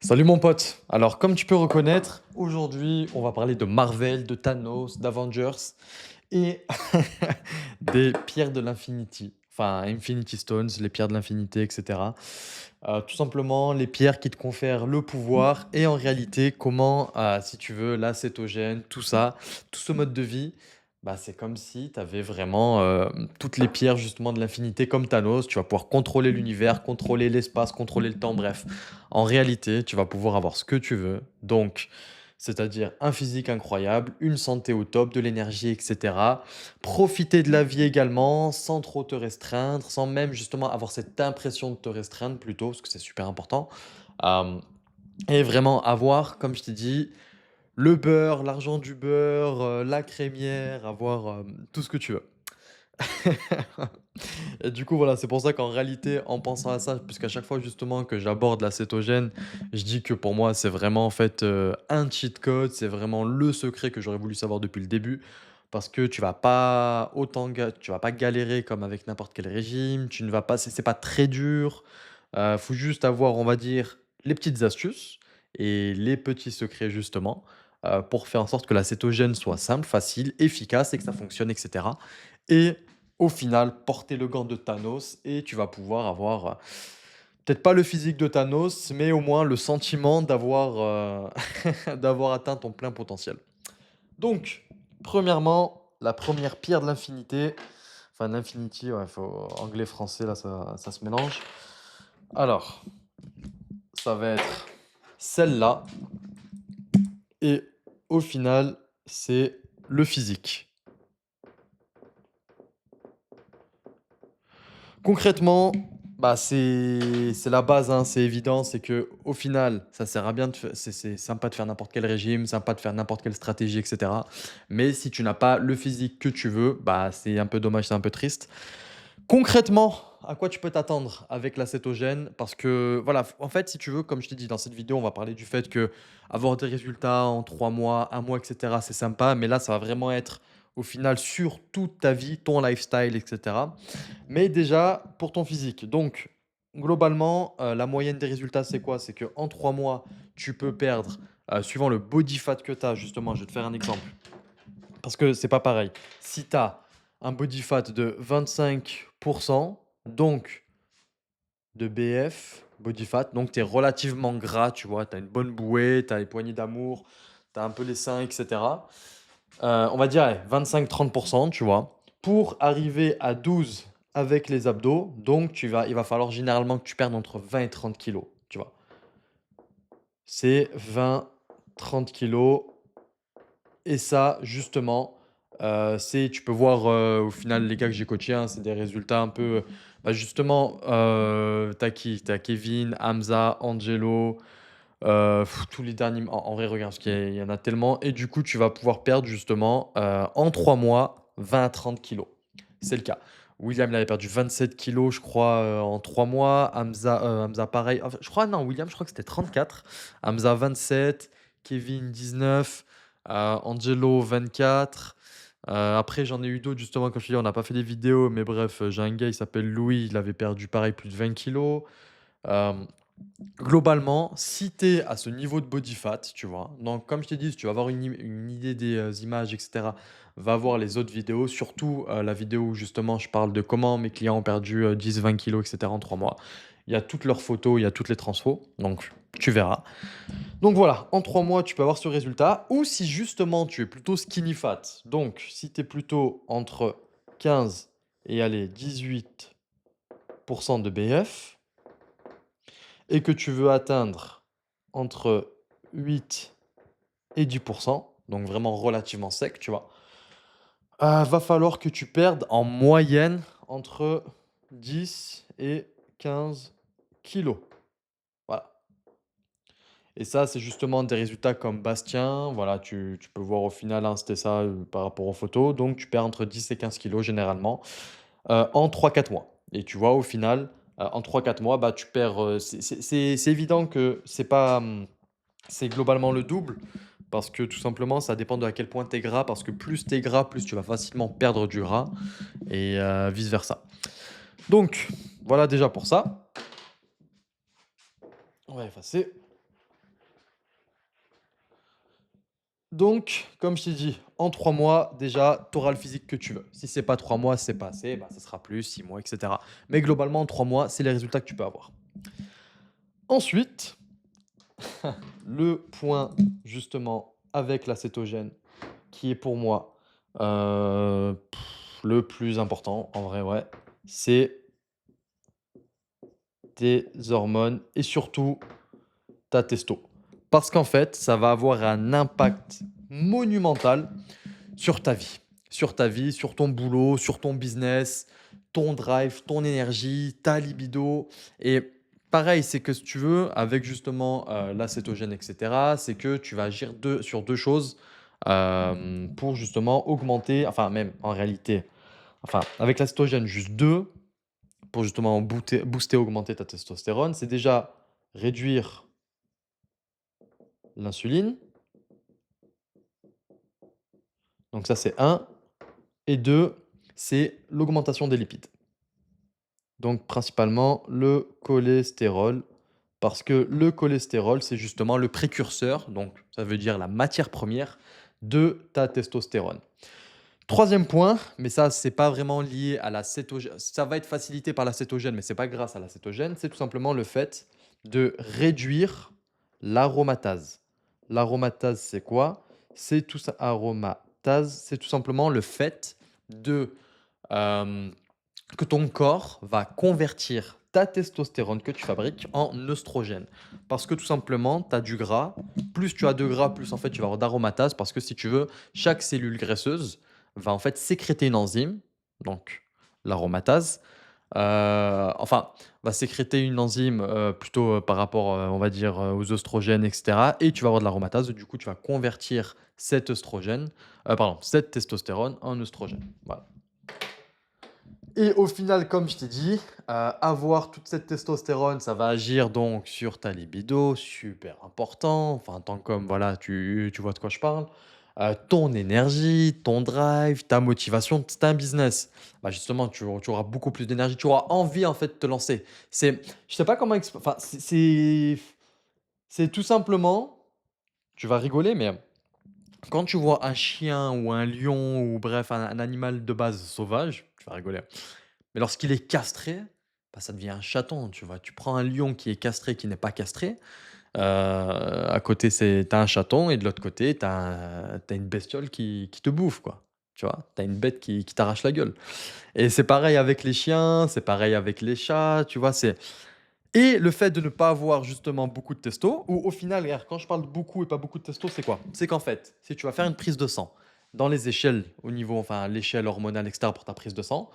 Salut mon pote. Alors comme tu peux reconnaître, aujourd'hui on va parler de Marvel, de Thanos, d'Avengers et des pierres de l'Infinity. Enfin, Infinity Stones, les pierres de l'infinité, etc. Tout simplement les pierres qui te confèrent le pouvoir et en réalité comment, si tu veux, la cétogène, tout ça, tout ce mode de vie, bah, c'est comme si tu avais vraiment toutes les pierres justement de l'infinité comme Thanos. Tu vas pouvoir contrôler l'univers, contrôler l'espace, contrôler le temps, bref. En réalité, tu vas pouvoir avoir ce que tu veux. Donc, c'est-à-dire un physique incroyable, une santé au top, de l'énergie, etc. Profiter de la vie également, sans trop te restreindre, sans même justement avoir cette impression de te restreindre plutôt, parce que c'est super important. Euh, et vraiment avoir, comme je t'ai dit, le beurre, l'argent du beurre, la crémière, avoir tout ce que tu veux. Et du coup, voilà, c'est pour ça qu'en réalité, en pensant à ça, puisqu'à chaque fois justement que j'aborde la cétogène, je dis que pour moi, c'est vraiment en fait un cheat code, c'est vraiment le secret que j'aurais voulu savoir depuis le début. Parce que tu vas pas tu vas pas galérer comme avec n'importe quel régime, tu ne vas pas, c'est pas très dur. Faut juste avoir, on va dire, les petites astuces et les petits secrets justement pour faire en sorte que la cétogène soit simple, facile, efficace et que ça fonctionne, etc. Et au final, porter le gant de Thanos et tu vas pouvoir avoir, peut-être pas le physique de Thanos, mais au moins le sentiment d'avoir, d'avoir atteint ton plein potentiel. Donc, premièrement, la première pierre de l'infinité, enfin l'infinity, ouais, faut anglais, français, là, ça se mélange. Alors, ça va être celle-là et au final, c'est le physique. Concrètement, bah, c'est la base, hein, c'est évident, c'est que au final, ça sert à bien de fai c'est sympa de faire n'importe quel régime, sympa de faire n'importe quelle stratégie et cetera. Mais si tu n'as pas le physique que tu veux, bah, c'est un peu dommage, c'est un peu triste. Concrètement, à quoi tu peux t'attendre avec la cétogène? Parce que voilà, en fait, si tu veux, comme je t'ai dit dans cette vidéo, on va parler du fait que avoir des résultats en 3 mois, 1 mois et cetera, c'est sympa, mais là, ça va vraiment être au final sur toute ta vie, ton lifestyle et cetera. Mais déjà, pour ton physique, donc globalement, la moyenne des résultats, c'est quoi? C'est qu'en 3 mois, tu peux perdre, suivant le body fat que tu as, justement, je vais te faire un exemple, parce que c'est pas pareil. Si tu as un body fat de 25, donc de BF, body fat, donc tu es relativement gras, tu vois? Tu as une bonne bouée, tu as les poignées d'amour, tu as un peu les seins et cetera. On va dire, allez, 25-30, tu vois? Pour arriver à 12 avec les abdos, donc il va falloir généralement que tu perdes entre 20 et 30 kilos, tu vois? C'est 20-30 kilos et ça, justement, c'est tu peux voir, au final, les gars que j'ai coachés, hein, c'est des résultats un peu, bah, justement, tu as qui? Tu as Kevin, Hamza, Angelo, tous les derniers en vrai, regarde, parce qu'il y en a tellement et du coup, tu vas pouvoir perdre justement, en 3 mois, 20 à 30 kilos. C'est le cas. William, il avait perdu 27 kilos, je crois, en 3 mois. Hamza pareil. Enfin, je crois non, William, je crois que c'était 34. Hamza 27, Kevin 19, Angelo 24. Après, j'en ai eu d'autres justement, comme je te dis, on n'a pas fait des vidéos, mais bref, j'ai un gars, il s'appelle Louis, il avait perdu pareil plus de 20 kilos. Hem Globalement, si tu es à ce niveau de body fat, tu vois? Donc comme je t'ai dit, si tu vas avoir une idée des, images et cetera, va voir les autres vidéos, surtout, la vidéo où justement je parle de comment mes clients ont perdu, 10-20 kilogrammes et cetera en 3 mois. Il y a toutes leurs photos, il y a toutes les transfos, donc tu verras. Donc voilà, en 3 mois, tu peux avoir ce résultat ou si justement tu es plutôt skinny fat, donc si tu es plutôt entre 15 et allez 18 de BF et que tu veux atteindre entre 8 et 10, donc vraiment relativement sec, tu vois? Va falloir que tu perdes en moyenne entre 10 et 15 kilos. Voilà, et ça, c'est justement des résultats comme Bastien, voilà, tu peux voir au final, hein, c'était ça, par rapport aux photos, donc tu perds entre 10 et 15 kilos généralement, en 3-4 mois et tu vois au final, en 3-4 mois, bah, tu perds, c'est évident que c'est pas, c'est globalement le double parce que tout simplement, ça dépend de à quel point tu es gras parce que plus tu es gras, plus tu vas facilement perdre du gras et vice versa. Donc voilà déjà pour ça. On va effacer. Donc, comme je t'ai dit, en 3 mois, déjà, tu auras le physique que tu veux. Si c'est pas 3 mois, c'est pas assez, bah, ça sera plus, 6 mois, et cetera. Mais globalement, en 3 mois, c'est les résultats que tu peux avoir. Ensuite, le point justement avec la cétogène qui est pour moi, le plus important en vrai, ouais, c'est tes hormones et surtout ta testo. Parce qu'en fait, ça va avoir un impact monumental sur ta vie. Sur ta vie, sur ton boulot, sur ton business, ton drive, ton énergie, ta libido. Et pareil, c'est que si tu veux, avec justement l'acétogène, etc., c'est que tu vas agir sur deux choses pour justement augmenter, enfin même en réalité, enfin avec l'acétogène, juste deux, pour justement booster, augmenter ta testostérone. C'est déjà réduire l'insuline. Donc ça, c'est un. Et deux, c'est l'augmentation des lipides. Donc principalement le cholestérol, parce que le cholestérol, c'est justement le précurseur, donc ça veut dire la matière première de ta testostérone. Troisième point, mais ça, c'est pas vraiment lié à la cétogène. Ça va être facilité par la cétogène, mais c'est pas grâce à la cétogène. C'est tout simplement le fait de réduire l'aromatase. L'aromatase, c'est quoi? C'est tout ça. Aromatase, c'est tout simplement le fait de euh, que ton corps va convertir ta testostérone que tu fabriques en œstrogène. Parce que tout simplement, tu as du gras. Plus tu as de gras, plus en fait tu vas avoir d'aromatase. Parce que si tu veux, chaque cellule graisseuse va en fait sécréter une enzyme, donc l'aromatase. Enfin, va sécréter une enzyme plutôt par rapport, on va dire, aux oestrogènes, etc. Et tu vas avoir de l'aromatase. Du coup, tu vas convertir cet œstrogène, pardon, cette testostérone en œstrogène. Voilà. Et au final, comme je t'ai dit, avoir toute cette testostérone, ça va agir donc sur ta libido, super important. Enfin, tant comme voilà, tu vois de quoi je parle. Ton énergie, ton drive, ta motivation, c'est un business. Bah justement, tu auras beaucoup plus d'énergie, tu auras envie en fait de te lancer. Je sais pas comment, enfin, c'est tout simplement, tu vas rigoler, mais quand tu vois un chien ou un lion ou bref un animal de base sauvage, tu vas rigoler. Mais lorsqu'il est castré, bah, ça devient un chaton, tu vois? Tu prends un lion qui est castré, qui n'est pas castré, à côté c'est tu un chaton et de l'autre côté tu une bestiole qui te bouffe, quoi. Tu vois? Tu une bête qui t'arrache la gueule et c'est pareil avec les chiens, c'est pareil avec les chats, tu vois? Et le fait de ne pas avoir justement beaucoup de testo ou au final, regarde, quand je parle de beaucoup et pas beaucoup de testo, c'est quoi? C'est qu'en fait, si tu vas faire une prise de sang dans les échelles au niveau enfin l'échelle hormonale et cetera pour ta prise de sang,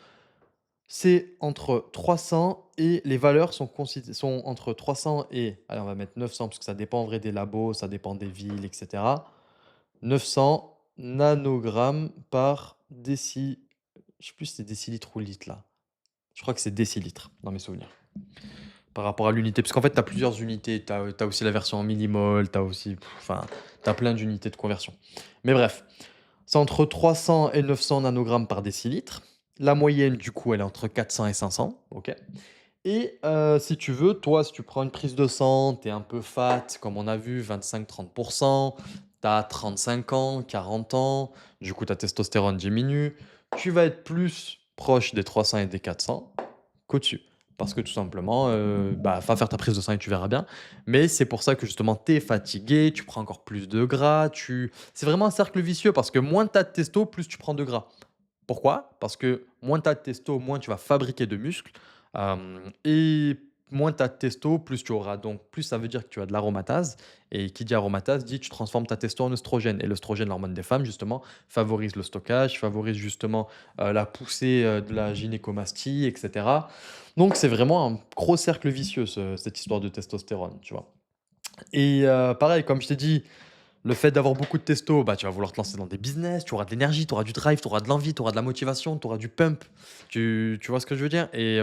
c'est entre 300 et les valeurs sont entre 300 et allez, on va mettre 900 parce que ça dépend en vrai des labos, ça dépend des villes et cetera. 900 nanogrammes par je sais plus si c'est décilitre ou litre là. Je crois que c'est décilitre dans mes souvenirs. Par rapport à l'unité, parce qu'en fait, tu as plusieurs unités. Tu as aussi la version en millimol, tu as aussi enfin, tu as plein d'unités de conversion. Mais bref, c'est entre 300 et 900 nanogrammes par décilitre. La moyenne, du coup, elle est entre 400 et 500, OK? Et si tu veux, toi, si tu prends une prise de sang, tu es un peu fat, comme on a vu, 25-30, tu as 35 ans, 40 ans, du coup ta testostérone diminue, tu vas être plus proche des 300 et des 400 qu'au-dessus. Parce que tout simplement, bah, va faire ta prise de sang et tu verras bien. Mais c'est pour ça que justement tu es fatigué, tu prends encore plus de gras, c'est vraiment un cercle vicieux parce que moins tu as de testo, plus tu prends de gras. Pourquoi? Parce que moins tu as de testo, moins tu vas fabriquer de muscles, et moins tu as de testo, plus tu auras donc plus ça veut dire que tu as de l'aromatase et qui dit aromatase dit tu transformes ta testo en oestrogène et l'oestrogène, l'hormone des femmes justement, favorise le stockage, favorise justement, la poussée, de la gynécomastie et cetera. Donc c'est vraiment un gros cercle vicieux cette histoire de testostérone, tu vois? Et pareil comme je t'ai dit, le fait d'avoir beaucoup de testo, bah, tu vas vouloir te lancer dans des business, tu auras de l'énergie, tu auras du drive, tu auras de l'envie, tu auras de la motivation, tu auras du pump. Tu vois ce que je veux dire? Et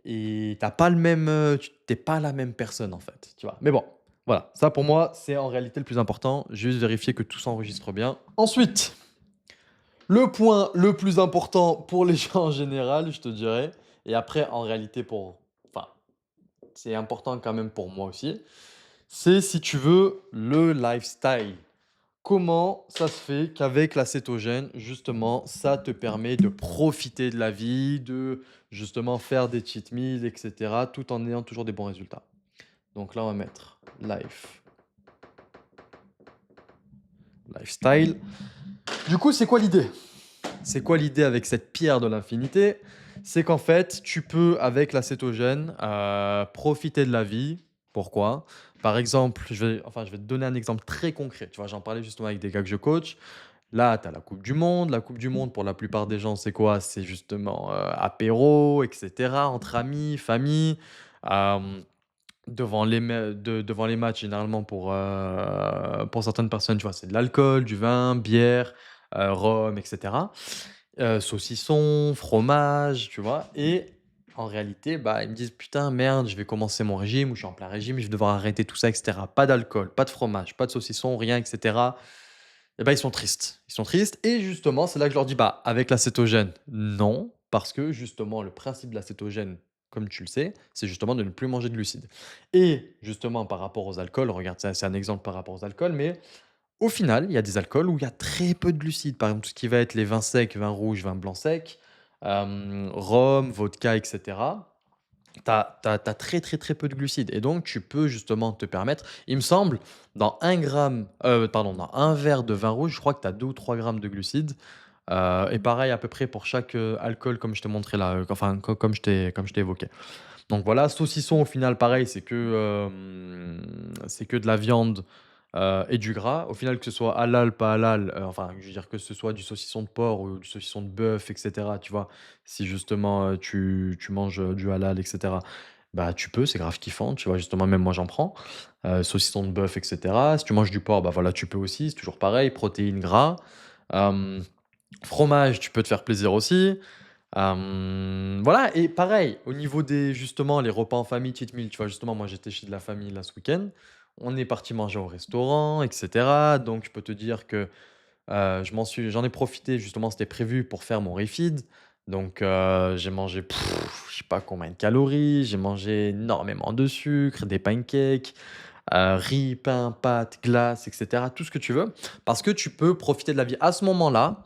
tu pas le même, tu tu pas la même personne, en fait, tu vois? Mais bon, voilà, ça pour moi, c'est en réalité le plus important, juste vérifier que tout s'enregistre bien. Ensuite, le point le plus important pour les gens en général, je te dirais et après en réalité enfin, c'est important quand même pour moi aussi, c'est si tu veux le lifestyle. Comment ça se fait qu'avec la cétogène, justement, ça te permet de profiter de la vie, de justement faire des cheat meals, et cetera, tout en ayant toujours des bons résultats? Donc là, on va mettre lifestyle. Du coup, c'est quoi l'idée? C'est quoi l'idée avec cette pierre de l'infinité? C'est qu'en fait, tu peux, avec la cétogène, profiter de la vie. Pourquoi? Par exemple, je vais te donner un exemple très concret. Tu vois, j'en parlais justement avec des gars que je coach. Là, tu as la coupe du monde. La coupe du monde, pour la plupart des gens, c'est quoi? C'est justement, apéro, et cetera, entre amis, famille, hem, devant les matchs, généralement pour certaines personnes, tu vois, c'est de l'alcool, du vin, bière, rhum, et cetera. Saucisson, fromage, tu vois? Et en réalité, bah, ils me disent: «Putain, merde, je vais commencer mon régime ou je suis en plein régime, je vais devoir arrêter tout ça et cetera». Pas d'alcool, pas de fromage, pas de saucisson, rien et cetera. Et bah, ils sont tristes. Ils sont tristes et justement, c'est là que je leur dis: «Bah, avec la cétogène, non». Parce que justement, le principe de la cétogène, comme tu le sais, c'est justement de ne plus manger de glucides. Et justement, par rapport aux alcools, regarde, ça c'est un exemple par rapport aux alcools, mais au final, il y a des alcools où il y a très peu de glucides. Par exemple, tout ce qui va être les vins secs, vins rouges, vins blancs secs, rhum, vodka, et cetera. Tu as très, très, très peu de glucides et donc tu peux justement te permettre, il me semble, dans 1 gramme, pardon, dans un verre de vin rouge, je crois que tu as 2 ou 3 grammes de glucides, et pareil à peu près pour chaque, alcool comme je t'ai montré là, enfin comme je t'ai évoqué. Donc voilà, saucisson au final pareil, c'est que de la viande, et du gras. Au final, que ce soit halal, pas halal, enfin, je veux dire que ce soit du saucisson de porc ou du saucisson de bœuf et cetera, tu vois? Si justement, tu manges, du halal et cetera, bah, tu peux, c'est grave kiffant, tu vois? Justement, même moi, j'en prends. Saucisson de bœuf et cetera. Si tu manges du porc, bah, voilà, tu peux aussi, c'est toujours pareil, protéines, gras. Hem, Fromage, tu peux te faire plaisir aussi. Voilà et pareil, au niveau des justement, les repas en famille, cheat meal, tu vois? Justement, moi, j'étais chez de la famille là, ce week-end. On est parti manger au restaurant et cetera. Donc je peux te dire que, j'en ai profité justement, c'était prévu pour faire mon refeed. Donc j'ai mangé, je sais pas combien de calories, j'ai mangé énormément de sucre, des pancakes, riz, pain, pâtes, glace et cetera, tout ce que tu veux. Parce que tu peux profiter de la vie. À ce moment-là,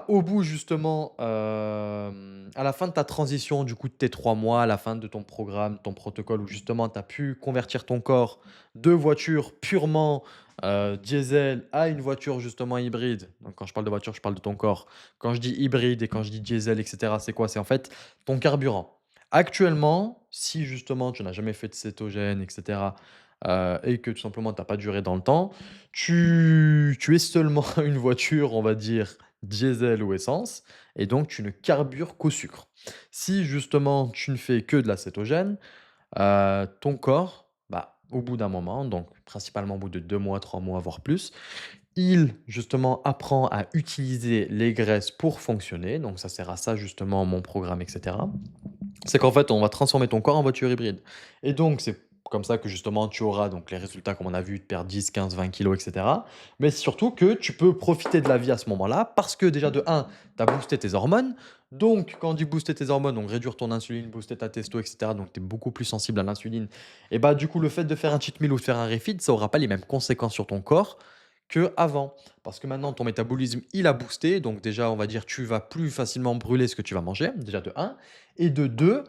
au bout justement, à la fin de ta transition, du coup, de tes 3 mois, à la fin de ton programme, ton protocole où justement tu as pu convertir ton corps de voiture purement, diesel à une voiture justement hybride. Donc quand je parle de voiture, je parle de ton corps. Quand je dis hybride et quand je dis diesel et cetera, c'est quoi? C'est en fait ton carburant. Actuellement, si justement tu n'as jamais fait de cétogène et cetera, et que tout simplement tu as pas duré dans le temps, tu es seulement une voiture, on va dire, diesel ou essence et donc tu ne carbures qu'au sucre. Si justement tu ne fais que de la cétogène, ton corps, bah, au bout d'un moment, donc principalement au bout de 2 mois, 3 mois, voire plus, il justement apprend à utiliser les graisses pour fonctionner, donc ça sert à ça justement mon programme et cetera. C'est qu'en fait, on va transformer ton corps en voiture hybride et donc c'est comme ça que justement tu auras donc les résultats comme on a vu, de perdre 10, 15, 20 kilos et cetera. Mais surtout que tu peux profiter de la vie à ce moment-là parce que déjà de un, tu as boosté tes hormones. Donc quand on dit booster tes hormones, donc réduire ton insuline, booster ta testo et cetera, donc tu es beaucoup plus sensible à l'insuline et bah, du coup, le fait de faire un cheat meal ou de faire un refeed, ça aura pas les mêmes conséquences sur ton corps qu'avant. Parce que maintenant ton métabolisme, il a boosté, donc déjà on va dire tu vas plus facilement brûler ce que tu vas manger, déjà de un et de 2.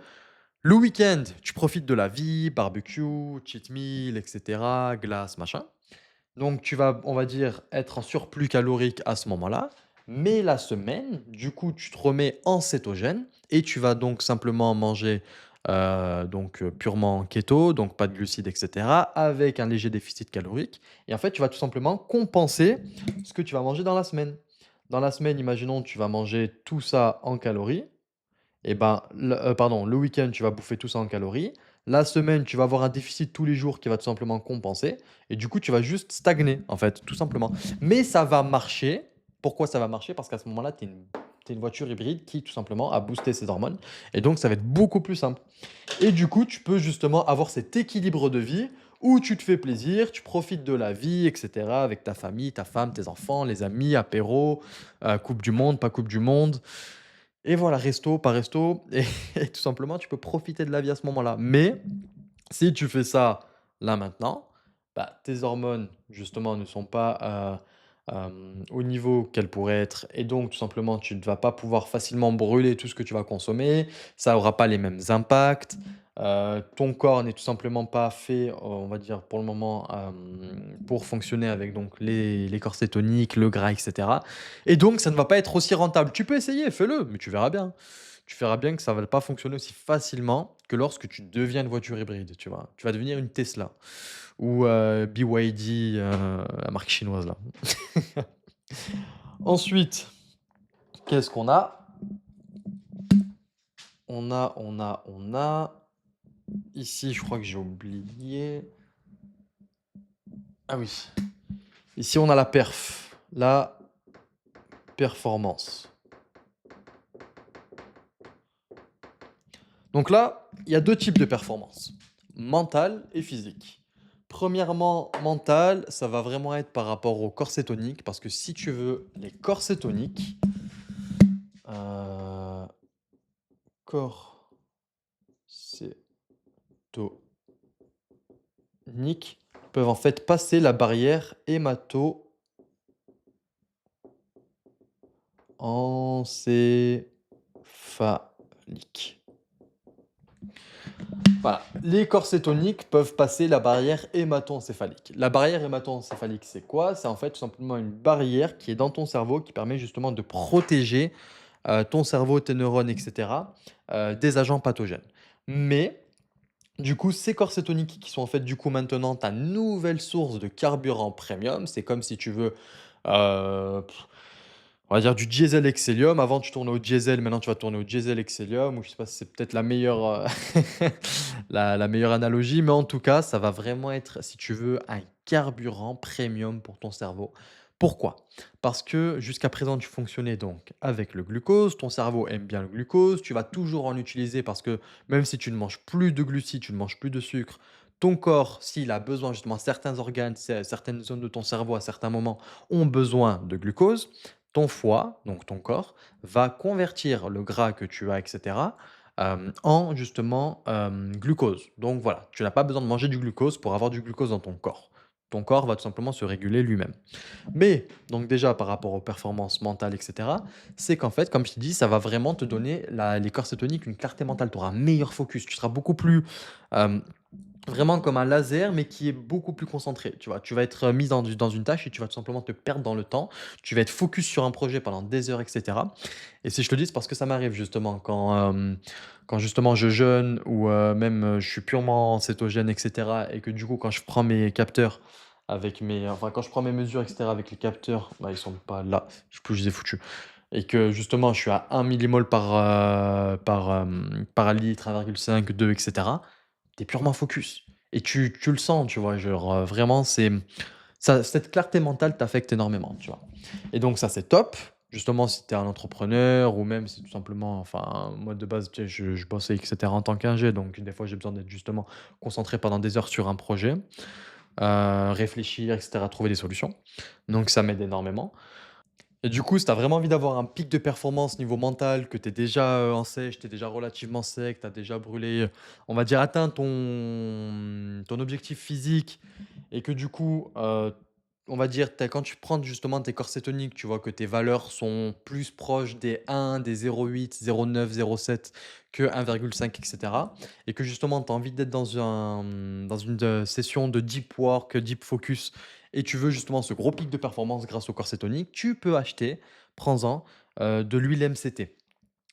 Le week-end, tu profites de la vie, barbecue, cheat meal, et cetera, glace, machin. Donc tu vas, on va dire, être en surplus calorique à ce moment-là. Mais la semaine, du coup, tu te remets en cétogène et tu vas donc simplement manger purement keto, donc pas de glucides, et cetera, avec un léger déficit calorique. Et en fait, tu vas tout simplement compenser ce que tu vas manger dans la semaine. Dans la semaine, imaginons, tu vas manger tout ça en calories. Et ben, le week-end, tu vas bouffer tout ça en calories. La semaine, tu vas avoir un déficit tous les jours qui va tout simplement compenser. Et du coup, tu vas juste stagner, en fait, tout simplement. Mais ça va marcher. Pourquoi ça va marcher? Parce qu'à ce moment-là, tu es une voiture hybride qui, tout simplement, a boosté ses hormones. Et donc, ça va être beaucoup plus simple. Et du coup, tu peux justement avoir cet équilibre de vie où tu te fais plaisir, tu profites de la vie, et cetera, avec ta famille, ta femme, tes enfants, les amis, apéro, coupe du monde, pas coupe du monde. Et voilà, resto, pas resto et et tout simplement, tu peux profiter de la vie à ce moment-là. Mais si tu fais ça là, maintenant, bah, tes hormones, justement, ne sont pas, au niveau qu'elles pourraient être et donc tout simplement, tu ne vas pas pouvoir facilement brûler tout ce que tu vas consommer. Ça aura pas les mêmes impacts. Ton corps n'est tout simplement pas fait, on va dire, pour le moment, pour fonctionner avec donc les corps cétoniques, le gras et cetera et donc ça ne va pas être aussi rentable. Tu peux essayer, fais-le, mais tu verras bien. Tu verras bien que ça va pas fonctionner aussi facilement que lorsque tu deviens une voiture hybride, tu vois? Tu vas devenir une Tesla. Ou BYD, la marque chinoise là. Ensuite, qu'est-ce qu'on a? On a ici, je crois que j'ai oublié. Ah oui, ici on a la performance. Donc là, il y a 2 types de performance, mentale et physique. Premièrement, mentale, ça va vraiment être par rapport au corps cétonique parce que si tu veux les corps cétoniques, heu, corps cétoniques peuvent en fait passer la barrière hémato-encéphalique. Voilà, les corps cétoniques peuvent passer la barrière hémato-encéphalique. La barrière hémato-encéphalique, c'est quoi? C'est en fait tout simplement une barrière qui est dans ton cerveau qui permet justement de protéger ton cerveau, tes neurones, et cetera, des agents pathogènes. Mais du coup, ces corps cétoniques qui sont en fait du coup maintenant ta nouvelle source de carburant premium, c'est comme si tu veux, heu, on va dire du diesel Excellium. Avant tu tournais au diesel, maintenant tu vas tourner au diesel Excellium ou je sais pas si c'est peut-être la meilleure, la meilleure analogie, mais en tout cas, ça va vraiment être, si tu veux, un carburant premium pour ton cerveau. Pourquoi? Parce que jusqu'à présent, tu fonctionnais donc avec le glucose, ton cerveau aime bien le glucose, tu vas toujours en utiliser parce que même si tu ne manges plus de glucides, tu ne manges plus de sucre, ton corps, s'il a besoin justement, certains organes, certaines zones de ton cerveau à certains moments ont besoin de glucose, ton foie, donc ton corps, va convertir le gras que tu as, etc., en justement, glucose. Donc voilà, tu n'as pas besoin de manger du glucose pour avoir du glucose dans ton corps. Ton corps va tout simplement se réguler lui-même. Mais donc déjà par rapport aux performances mentales et cetera, c'est qu'en fait, comme je t'ai dit, ça va vraiment te donner les corps cétoniques une clarté mentale. Tu auras un meilleur focus, tu seras beaucoup plus, hem vraiment comme un laser, mais qui est beaucoup plus concentré, tu vois? Tu vas être, mis dans une tâche et tu vas tout simplement te perdre dans le temps. Tu vas être focus sur un projet pendant des heures et cetera et si je te le dis, c'est parce que ça m'arrive justement quand justement je jeûne ou même, je suis purement cétogène et cetera et que du coup, quand je prends mes capteurs quand je prends mes mesures et cetera avec les capteurs, bah, ils sont pas là, je sais plus où je les ai foutus et que justement je suis à 1 millimole par litre, 1,5, 2 et cetera. Tu es purement focus et tu le sens, tu vois? Genre, vraiment ça cette clarté mentale t'affecte énormément, tu vois? Et donc ça, c'est top. Justement, si tu es un entrepreneur ou même si tout simplement enfin, moi de base, tu sais, je bossais et cetera en tant qu'ingé, donc des fois, j'ai besoin d'être justement concentré pendant des heures sur un projet, réfléchir et cetera, trouver des solutions. Donc ça m'aide énormément. Et du coup, si tu as vraiment envie d'avoir un pic de performance niveau mental, que tu es déjà, en sèche, tu es déjà relativement sec, tu as déjà brûlé, on va dire atteint ton objectif physique et que du coup, on va dire quand tu prends justement tes corps cétoniques, tu vois que tes valeurs sont plus proches des 1, des 0,8, 0,9, 0,7 que 1,5 et cetera et que justement tu as envie d'être dans une, session de deep work, deep focus et tu veux justement ce gros pic de performance grâce au corps cétonique, tu peux acheter, prends-en, de l'huile MCT.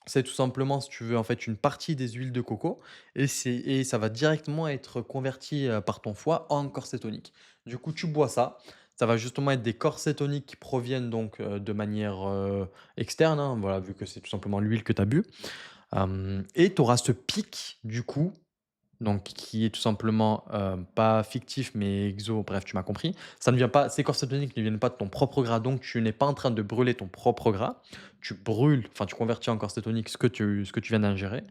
C'est tout simplement, si tu veux, en fait, une partie des huiles de coco et ça va directement être converti, par ton foie en corps cétonique. Du coup, tu bois ça, ça va justement être des corps cétoniques qui proviennent donc, de manière, externe, hein, voilà, vu que c'est tout simplement l'huile que tu as bu, et tu auras ce pic, du coup, donc qui est tout simplement, pas fictif mais exo, bref, tu m'as compris. Ça ne vient pas Ces corps cétoniques ne viennent pas de ton propre gras, donc tu n'es pas en train de brûler ton propre gras. Tu brûles, enfin tu convertis en corps cétonique ce que tu viens d'ingérer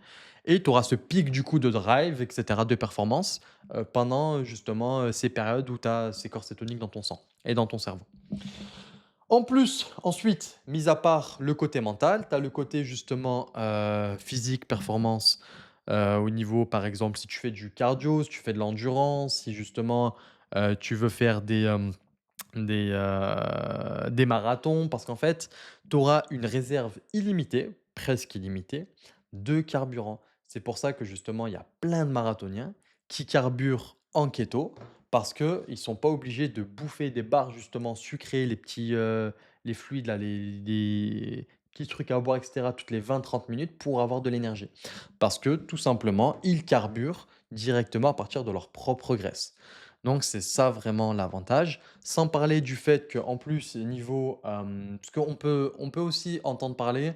et tu auras ce pic du coup de drive et cetera, de performance, pendant, justement, ces périodes où tu as ces corps cétoniques dans ton sang et dans ton cerveau. En plus, ensuite, mis à part le côté mental, tu as le côté justement, physique, performance, Au niveau, par exemple, si tu fais du cardio, si tu fais de l'endurance, si justement, tu veux faire des marathons. Parce qu'en fait, tu auras une réserve illimitée, presque illimitée, de carburant. C'est pour ça que justement, il y a plein de marathoniens qui carburent en keto parce qu'ils ne sont pas obligés de bouffer des barres justement sucrées, les fluides là, les petits trucs à boire et cetera toutes les 20-30 minutes pour avoir de l'énergie. Parce que tout simplement, ils carburent directement à partir de leur propre graisse. Donc c'est ça vraiment l'avantage. Sans parler du fait qu'en plus niveau, parce qu'on peut aussi entendre parler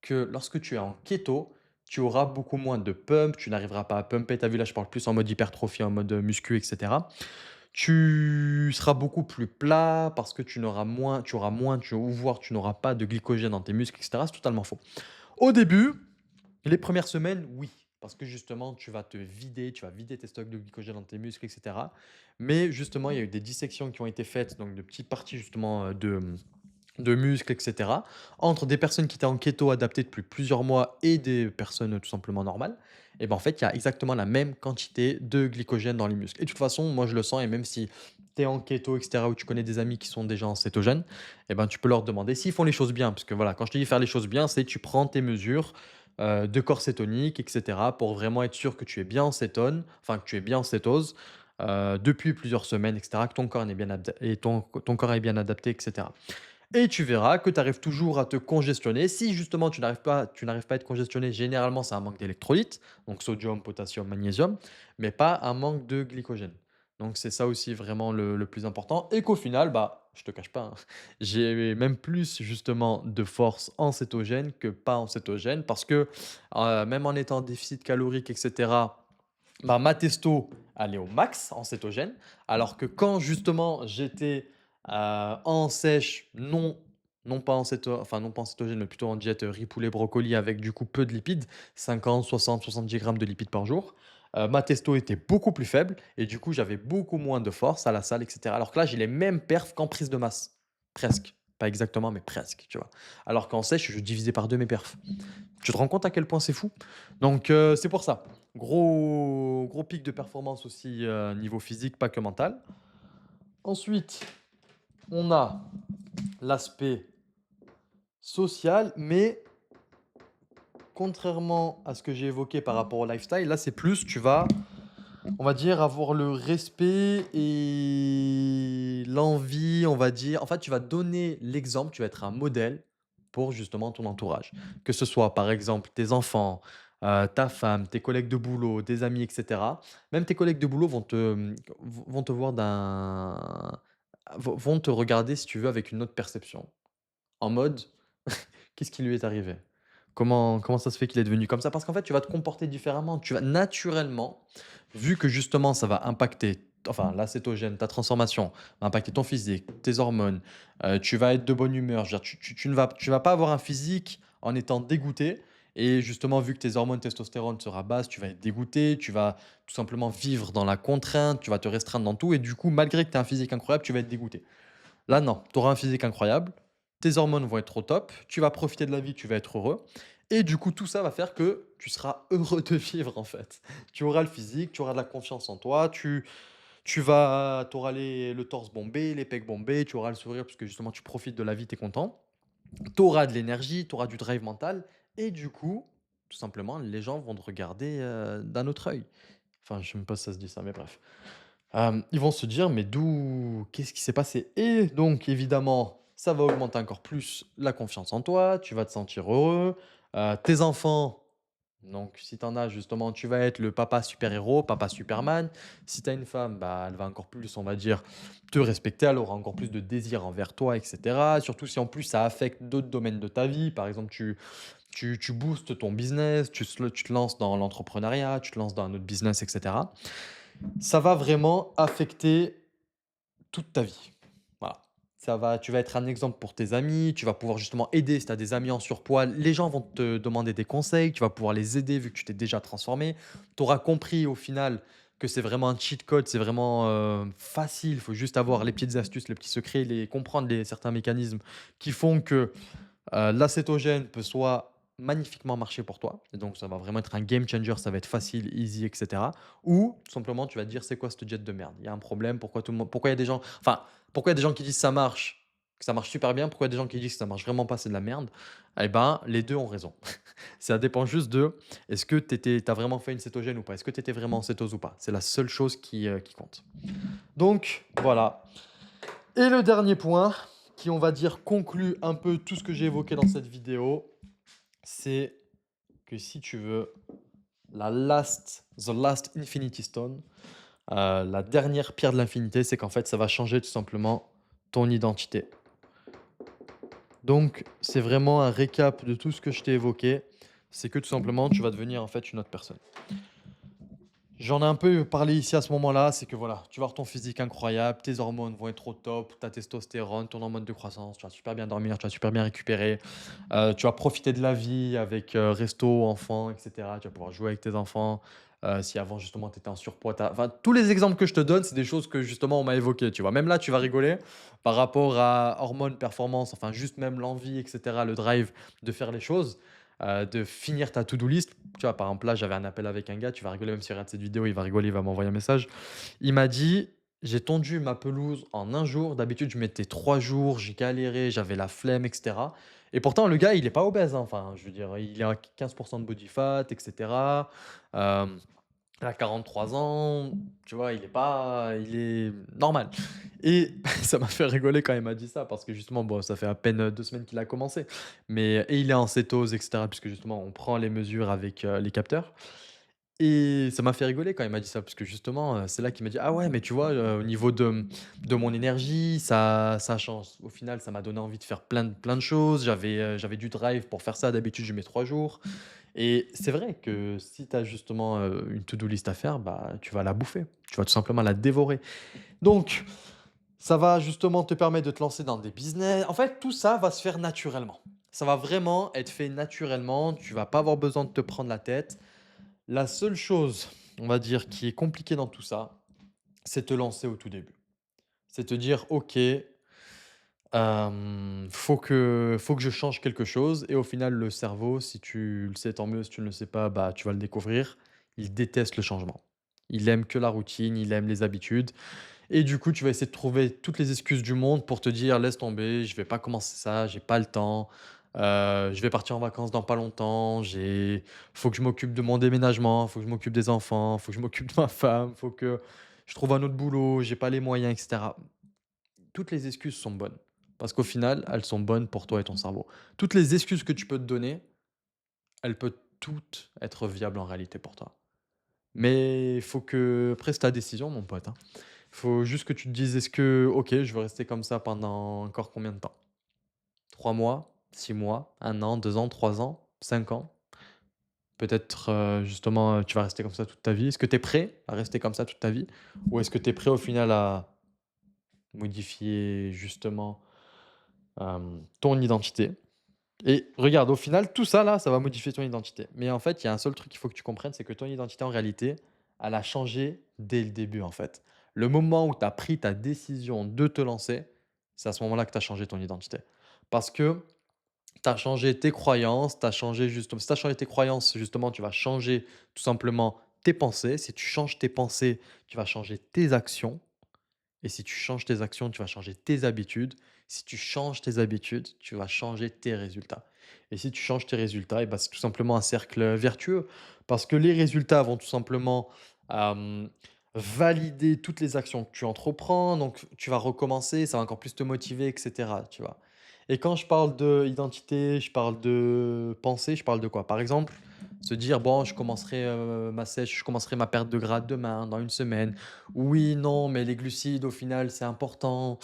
que lorsque tu es en keto, tu auras beaucoup moins de pump, tu n'arriveras pas à pumper. Tu as vu là, je parle plus en mode hypertrophie, en mode, muscu et cetera. Tu seras beaucoup plus plat parce que tu auras moins, ou voire tu n'auras pas de glycogène dans tes muscles et cetera. C'est totalement faux. Au début, les premières semaines, oui, parce que justement, tu vas vider tes stocks de glycogène dans tes muscles et cetera. Mais justement, il y a eu des dissections qui ont été faites, donc de petites parties justement, de muscles et cetera, entre des personnes qui étaient en keto adapté depuis plusieurs mois et des personnes, tout simplement normales. Et ben, en fait, il y a exactement la même quantité de glycogène dans les muscles. Et de toute façon, moi je le sens et même si tu es en keto et cetera ou tu connais des amis qui sont déjà en cétogène, et ben, tu peux leur demander s'ils font les choses bien. Parce que voilà, quand je te dis faire les choses bien, c'est tu prends tes mesures, de corps cétonique et cetera pour vraiment être sûr que tu es bien en cétone, enfin que tu es bien en cétose, depuis plusieurs semaines et cetera, que ton corps est bien ton corps est bien adapté et cetera. Et tu verras que tu arrives toujours à te congestionner. Si justement tu n'arrives pas à être congestionné, généralement c'est un manque d'électrolytes, donc sodium, potassium, magnésium, mais pas un manque de glycogène. Donc c'est ça aussi vraiment le plus important et qu'au final, bah, je te cache pas, hein, j'ai même plus justement de force en cétogène que pas en cétogène parce que, même en étant en déficit calorique et cetera, bah, ma testo, elle est au max en cétogène, alors que quand justement j'étais, en sèche, non pas en non pas en cétogène, mais plutôt en diète, riz, poulet, brocoli avec du coup peu de lipides, 50, 60, 70 grammes de lipides par jour. Ma testo était beaucoup plus faible et du coup j'avais beaucoup moins de force à la salle et cetera. Alors que là, j'ai les mêmes perfs qu'en prise de masse, presque. Pas exactement, mais presque, tu vois? Alors qu'en sèche, je divisais par 2 mes perfs. Tu te rends compte à quel point c'est fou? Donc c'est pour ça. Gros pic de performance aussi, niveau physique, pas que mental. Ensuite, on a l'aspect social, mais contrairement à ce que j'ai évoqué par rapport au lifestyle, là, c'est plus tu vas, on va dire, avoir le respect et l'envie, on va dire en fait, tu vas donner l'exemple, tu vas être un modèle pour justement ton entourage. Que ce soit, par exemple, tes enfants, ta femme, tes collègues de boulot, tes amis et cetera. Même tes collègues de boulot vont te voir vont te regarder, si tu veux, avec une autre perception. En mode: «Qu'est-ce qui lui est arrivé? Comment ça se fait qu'il est devenu comme ça?» Parce qu'en fait, tu vas te comporter différemment. Tu vas naturellement, vu que justement ça va impacter, enfin l'acétogène, ta transformation, va impacter ton physique, tes hormones, tu vas être de bonne humeur. Je veux dire, tu ne vas pas avoir un physique en étant dégoûté et justement vu que tes hormones testostérone sera basse, tu vas être dégoûté, tu vas tout simplement vivre dans la contrainte, tu vas te restreindre dans tout et du coup, malgré que tu aies un physique incroyable, tu vas être dégoûté. Là, non, tu auras un physique incroyable, tes hormones vont être au top, tu vas profiter de la vie, tu vas être heureux et du coup, tout ça va faire que tu seras heureux de vivre, en fait. Tu auras le physique, tu auras de la confiance en toi, tu auras le torse bombé, les pecs bombés, tu auras le sourire parce que justement tu profites de la vie, tu es content. Tu auras de l'énergie, tu auras du drive mental et du coup, tout simplement, les gens vont te regarder, d'un autre œil. Enfin, je sais même pas si ça se dit ça, mais bref. Ils vont se dire: «Mais qu'est-ce qui s'est passé?» Et donc évidemment, ça va augmenter encore plus la confiance en toi, tu vas te sentir heureux, tes enfants, donc si tu en as justement, tu vas être le papa super-héros, papa Superman. Si tu as une femme, bah, elle va encore plus, on va dire, te respecter, elle aura encore plus de désir envers toi et cetera. Surtout si en plus ça affecte d'autres domaines de ta vie. Par exemple, tu boostes ton business, tu te lances dans l'entrepreneuriat, tu te lances dans un autre business et cetera. Ça va vraiment affecter toute ta vie. Voilà. Tu vas être un exemple pour tes amis, tu vas pouvoir justement aider si tu as des amis en surpoids. Les gens vont te demander des conseils, tu vas pouvoir les aider vu que tu t'es déjà transformé. Tu auras compris au final que c'est vraiment un cheat code, c'est vraiment facile. Il faut juste avoir les petites astuces, les petits secrets, comprendre certains mécanismes qui font que l'acétogène peut soit magnifiquement marcher pour toi et donc ça va vraiment être un game changer, ça va être facile, easy et cetera. Ou tout simplement tu vas te dire: «C'est quoi cette jet de merde? Il y a un problème, pourquoi il y a des gens pourquoi il y a des gens qui disent que ça marche super bien, pourquoi il y a des gens qui disent que ça marche vraiment pas, c'est de la merde?» Eh ben, les 2 ont raison. Ça dépend juste de est-ce que tu as vraiment fait une cétogène ou pas? Est-ce que tu étais vraiment en cétose ou pas? C'est la seule chose qui compte. Donc voilà. Et le dernier point qui, on va dire, conclut un peu tout ce que j'ai évoqué dans cette vidéo, c'est que si tu veux the last infinity stone, la dernière pierre de l'infinité, c'est qu'en fait, ça va changer tout simplement ton identité. Donc, c'est vraiment un récap de tout ce que je t'ai évoqué. C'est que tout simplement, tu vas devenir en fait une autre personne. J'en ai un peu parlé ici à ce moment-là, c'est que voilà, tu vas avoir ton physique incroyable, tes hormones vont être au top, ta testostérone, ton hormone de croissance, tu vas super bien dormir, tu vas super bien récupérer, tu vas profiter de la vie avec resto, enfants, etc. Tu vas pouvoir jouer avec tes enfants. Si avant justement tu étais en surpoids, enfin tous les exemples que je te donne, c'est des choses que justement on m'a évoquées, tu vois. Même là, tu vas rigoler par rapport à hormones, performance, enfin juste même l'envie, etc., le drive de faire les choses, de finir ta to-do list. Tu vois, par exemple, là, j'avais un appel avec un gars, tu vas rigoler même s'il regarde cette vidéo, il va rigoler, il va m'envoyer un message. Il m'a dit: «J'ai tondu ma pelouse en un jour. D'habitude, je mettais 3 jours, j'ai galéré, j'avais la flemme et cetera» et pourtant le gars, il est pas obèse, hein. Enfin, je veux dire, il est à 15 de body fat et cetera. Hem, il a 43 ans, tu vois? Il est normal et ça m'a fait rigoler quand il m'a dit ça parce que justement, bon, ça fait à peine, 2 semaines qu'il a commencé, mais et il est en cétose et cetera puisque justement on prend les mesures avec, les capteurs et ça m'a fait rigoler quand il m'a dit ça, parce que justement, c'est là qu'il m'a dit: «Ah ouais, mais tu vois, au niveau de mon énergie, ça change. Au final, ça m'a donné envie de faire plein de choses. J'avais du drive pour faire ça. D'habitude, je mets 3 jours» et c'est vrai que si tu as justement, une to do list à faire, bah, tu vas la bouffer. Tu vas tout simplement la dévorer. Donc ça va justement te permettre de te lancer dans des business. En fait, tout ça va se faire naturellement. Ça va vraiment être fait naturellement. Tu vas pas avoir besoin de te prendre la tête. La seule chose, on va dire, qui est compliquée dans tout ça, c'est te lancer au tout début. C'est te dire: «OK, faut que je change quelque chose» et au final, le cerveau, si tu le sais, tant mieux, si tu ne le sais pas, bah, tu vas le découvrir. Il déteste le changement. Il aime que la routine, il aime les habitudes et du coup, tu vas essayer de trouver toutes les excuses du monde pour te dire: «Laisse tomber, je vais pas commencer ça, j'ai pas le temps, je vais partir en vacances dans pas longtemps, faut que je m'occupe de mon déménagement, faut que je m'occupe des enfants, faut que je m'occupe de ma femme, faut que je trouve un autre boulot, j'ai pas les moyens» et cetera. Toutes les excuses sont bonnes parce qu'au final, elles sont bonnes pour toi et ton cerveau. Toutes les excuses que tu peux te donner, elles peuvent toutes être viables en réalité pour toi. Mais il faut que après c'est ta décision mon pote, hein. Faut juste que tu te dises: «Est-ce que, OK, je veux rester comme ça pendant encore combien de temps? 3 mois, 6 mois, 1 an, 2 ans, 3 ans, 5 ans?» Peut-être, justement, tu vas rester comme ça toute ta vie. Est-ce que tu es prêt à rester comme ça toute ta vie? Ou est-ce que tu es prêt au final à modifier justement, ton identité? Et regarde, au final, tout ça là, ça va modifier ton identité. Mais en fait, il y a un seul truc qu'il faut que tu comprennes, c'est que ton identité en réalité, elle a changé dès le début en fait. Le moment où tu as pris ta décision de te lancer, c'est à ce moment-là que tu as changé ton identité. Parce que tu as changé tes croyances, tu as changé justement si tu as changé tes croyances, justement, tu vas changer tout simplement tes pensées. Si tu changes tes pensées, tu vas changer tes actions. Et si tu changes tes actions, tu vas changer tes habitudes. Si tu changes tes habitudes, tu vas changer tes résultats. Et si tu changes tes résultats, et ben, c'est tout simplement un cercle vertueux. Parce que les résultats vont tout simplement euh, valider toutes les actions que tu entreprends. Donc, tu vas recommencer, ça va encore plus te motiver, etc. Tu vois. Et quand je parle d'identité, je parle de pensée, je parle de quoi? Par exemple, se dire, bon, je commencerai ma sèche, je commencerai ma perte de gras demain, dans une semaine. Oui, non, mais les glucides, au final, c'est important,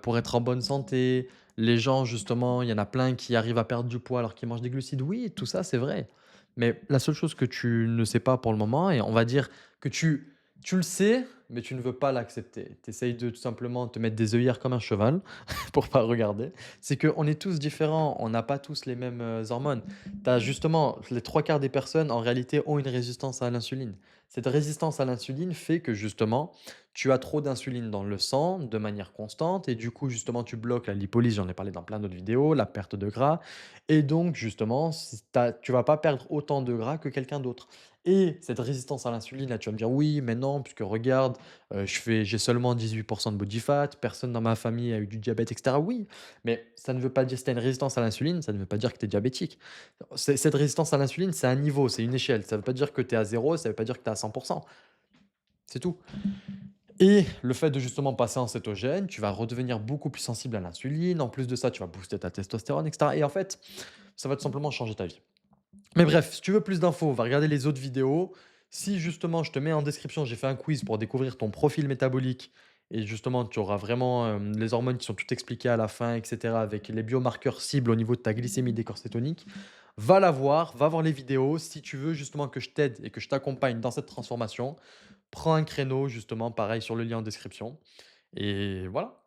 pour être en bonne santé. Les gens, justement, il y en a plein qui arrivent à perdre du poids alors qu'ils mangent des glucides. Oui, tout ça, c'est vrai. Mais la seule chose que tu ne sais pas pour le moment et on va dire que tu le sais, mais tu ne veux pas l'accepter. Tu essayes de tout simplement te mettre des œillères comme un cheval pour pas regarder. C'est qu'on est tous différents, on n'a pas tous les mêmes, hormones. Tu justement les 3 quarts des personnes, en réalité, ont une résistance à l'insuline. Cette résistance à l'insuline fait que justement, tu as trop d'insuline dans le sang de manière constante et du coup, justement, tu bloques la lipolyse, j'en ai parlé dans plein d'autres vidéos, la perte de gras et donc justement, tu vas pas perdre autant de gras que quelqu'un d'autre et cette résistance à l'insuline, là, tu vas me dire: «Oui, mais non, puisque regarde, j'ai seulement 18 de body fat, personne dans ma famille a eu du diabète» et cetera. Oui, mais ça ne veut pas dire si tu as une résistance à l'insuline, ça ne veut pas dire que tu es diabétique. Cette résistance à l'insuline, c'est un niveau, c'est une échelle. Ça ne veut pas dire que tu es à 0, ça ne veut pas dire que tu es à 100. C'est tout. Et le fait de justement passer en cétogène, tu vas redevenir beaucoup plus sensible à l'insuline. En plus de ça, tu vas booster ta testostérone, et cetera. Et en fait, ça va tout simplement changer ta vie. Mais bref, si tu veux plus d'infos, va regarder les autres vidéos. Si justement, je te mets en description, j'ai fait un quiz pour découvrir ton profil métabolique et justement, tu auras vraiment les hormones qui sont toutes expliquées à la fin, etc., avec les biomarqueurs cibles au niveau de ta glycémie décor cétonique. Va la voir, va voir les vidéos. Si tu veux justement que je t'aide et que je t'accompagne dans cette transformation, prends un créneau justement, pareil sur le lien en description. Et voilà.